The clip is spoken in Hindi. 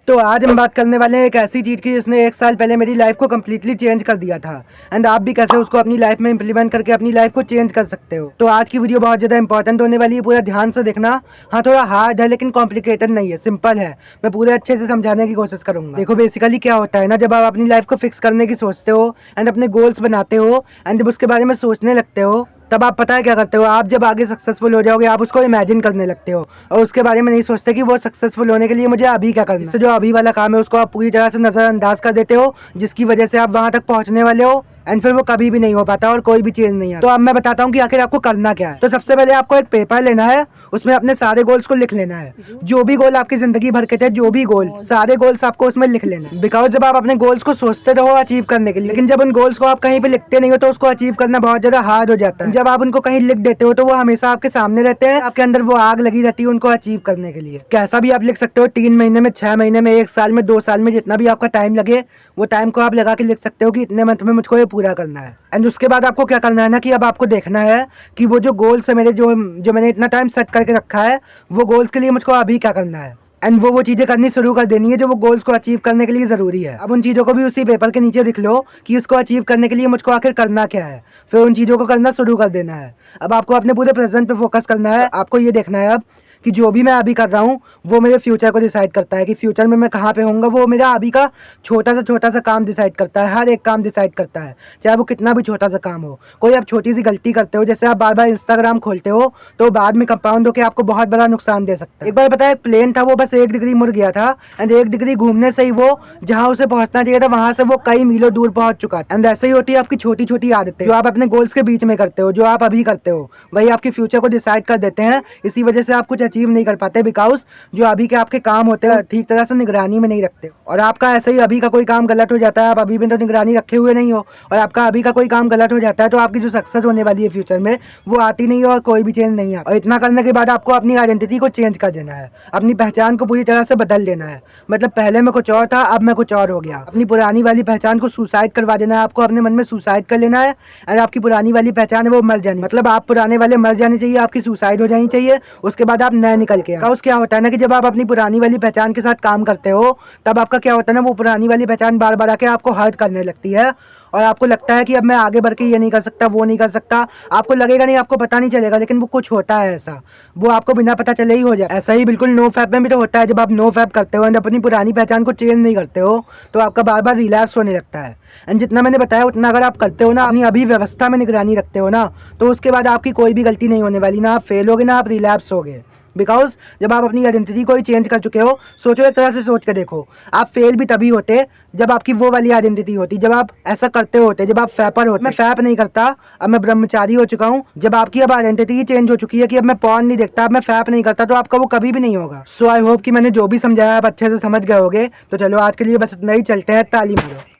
तो आज हम बात करने वाले हैं एक ऐसी चीज़ की जिसने 1 साल पहले मेरी लाइफ को कम्प्लीटली चेंज कर दिया था। एंड आप भी कैसे उसको अपनी लाइफ में इंप्लीमेंट करके अपनी लाइफ को चेंज कर सकते हो। तो आज की वीडियो बहुत ज़्यादा इंपॉर्टेंट होने वाली है, पूरा ध्यान से देखना। हाँ, थोड़ा हार्ड है लेकिन कॉम्प्लिकेटेड नहीं है, सिंपल है। मैं पूरे अच्छे से समझाने की कोशिश करूंगा। देखो बेसिकली क्या होता है ना, जब आप अपनी लाइफ को फिक्स करने की सोचते हो एंड अपने गोल्स बनाते हो एंड जब उसके बारे में सोचने लगते हो, तब आप पता है क्या करते हो, आप जब आगे सक्सेसफुल हो जाओगे आप उसको इमेजिन करने लगते हो और उसके बारे में नहीं सोचते कि वो सक्सेसफुल होने के लिए मुझे अभी क्या करना है। इससे जो अभी वाला काम है उसको आप पूरी तरह से नजरअंदाज कर देते हो, जिसकी वजह से आप वहां तक पहुंचने वाले हो एंड फिर वो कभी भी नहीं हो पाता और कोई भी चेंज नहीं आता। तो अब मैं बताता हूँ कि आखिर आपको करना क्या है। तो सबसे पहले आपको एक पेपर लेना है, उसमें अपने सारे गोल्स को लिख लेना है। जो भी गोल आपकी जिंदगी भर के थे, जो भी गोल, सारे गोल्स आपको उसमें लिख लेना है। बिकॉज जब आप अपने गोल्स को सोचते रहो अचीव करने के लिए, लेकिन जब उन गोल्स को आप कहीं पे लिखते नहीं हो तो उसको अचीव करना बहुत ज्यादा हार्ड हो जाता है। जब आप उनको कहीं लिख देते हो तो वो हमेशा आपके सामने रहते हैं, आपके अंदर वो आग लगी रहती है उनको अचीव करने के लिए। कैसा भी आप लिख सकते हो, 3 महीने में, 6 महीने में, 1 साल में, 2 साल में, जितना भी आपका टाइम लगे वो टाइम को आप लगा के लिख सकते हो कि इतने मंथ में मुझको ये पूरा करना है। एंड उसके बाद आपको क्या करना है ना, कि अब आपको देखना है कि वो जो गोल्स है मेरे, जो मैंने इतना टाइम सेट करके रखा है, वो गोल्स के लिए मुझको अभी क्या करना है। एंड वो चीज़ें करनी शुरू कर देनी है जो वो गोल्स को अचीव करने के लिए ज़रूरी है। अब उन चीज़ों को भी उसी पेपर के नीचे लिख लो कि उसको अचीव करने के लिए मुझको आखिर करना क्या है, फिर उन चीज़ों को करना शुरू कर देना है। अब आपको अपने पूरे प्रेजेंट पे फोकस करना है। आपको ये देखना है अब कि जो भी मैं अभी कर रहा हूँ वो मेरे फ्यूचर को डिसाइड करता है कि फ्यूचर में मैं कहाँ पे होऊंगा। वो मेरा अभी का छोटा सा काम डिसाइड करता है, हर एक काम डिसाइड करता है, चाहे वो कितना भी छोटा सा काम हो। कोई आप छोटी सी गलती करते हो, जैसे आप बार बार इंस्टाग्राम खोलते हो, तो बाद में कंपाउंड होकर आपको बहुत बड़ा नुकसान दे सकता है। एक बार पता है, एक प्लेन था, वो बस 1 डिग्री मुड़ गया था एंड 1 डिग्री घूमने से ही वो जहाँ उसे पहुंचना चाहिए था वहां से वो कई मीलों दूर पहुंच चुका था। एंड ऐसे ही होती है आपकी छोटी छोटी आदतें जो आप अपने गोल्स के बीच में करते हो, जो आप अभी करते हो, वही आपके फ्यूचर को डिसाइड कर देते हैं। इसी वजह से आप कुछ अचीव नहीं कर पाते, बिकॉज जो अभी के आपके काम होते हैं ठीक तरह से निगरानी में नहीं रखते। और आपका ऐसे ही अभी का कोई काम गलत हो जाता है, आप अभी भी तो निगरानी रखे हुए नहीं हो, और आपका अभी का कोई काम गलत हो जाता है तो आपकी जो सक्सेस होने वाली है फ्यूचर में वो आती नहीं है और कोई भी चेंज नहीं आता। और इतना करने के बाद आपको अपनी आइडेंटिटी को चेंज कर देना है, अपनी पहचान को पूरी तरह से बदल देना है। मतलब पहले मैं कुछ और था, अब मैं कुछ और हो गया। अपनी पुरानी वाली पहचान को सुसाइड करवा देना है, आपको अपने मन में सुसाइड कर लेना है। और आपकी पुरानी वाली पहचान है वो मर जानी, मतलब आप पुराने वाले मर जाने चाहिए, आपकी सुसाइड हो जानी चाहिए। उसके बाद आप नए निकल के क्या होता है ना, कि जब आप अपनी पुरानी वाली पहचान के साथ काम करते हो तब आपका क्या होता है ना, वो पुरानी वाली पहचान बार बार आके आपको हर्ट करने लगती है और आपको लगता है कि अब मैं आगे बढ़ के ये नहीं कर सकता, वो नहीं कर सकता। आपको लगेगा नहीं, आपको पता नहीं चलेगा, लेकिन वो कुछ होता है ऐसा, वो आपको बिना पता चले ही हो जाए। ऐसा ही बिल्कुल नो फैप में भी तो होता है। जब आप नो फैप करते हो एंड अपनी पुरानी पहचान को चेंज नहीं करते हो तो आपका बार बार रिलैप्स होने लगता है। एंड जितना मैंने बताया उतना अगर आप करते हो ना, अपनी अभी व्यवस्था में निगरानी रखते हो ना, तो उसके बाद आपकी कोई भी गलती नहीं होने वाली, ना आप फेल होगे ना आप रिलैप्स होगे। बिकॉज जब आप अपनी आइडेंटिटी को ही चेंज कर चुके हो, सोचो, एक तरह से सोच के देखो, आप फेल भी तभी होते जब आपकी वो वाली आइडेंटिटी होती, जब आप ऐसा करते होते, जब आप फैपर होते। मैं फैप नहीं करता, अब मैं ब्रह्मचारी हो चुका हूँ। जब आपकी अब आइडेंटिटी चेंज हो चुकी है कि अब मैं पॉर्न नहीं देखता, अब मैं फैप नहीं करता, तो आपका वो कभी भी नहीं होगा। सो आई होप कि मैंने जो भी समझाया आप अच्छे से समझ गए होगे। तो चलो आज के लिए बस इतना ही, चलते हैं, ताली मारो।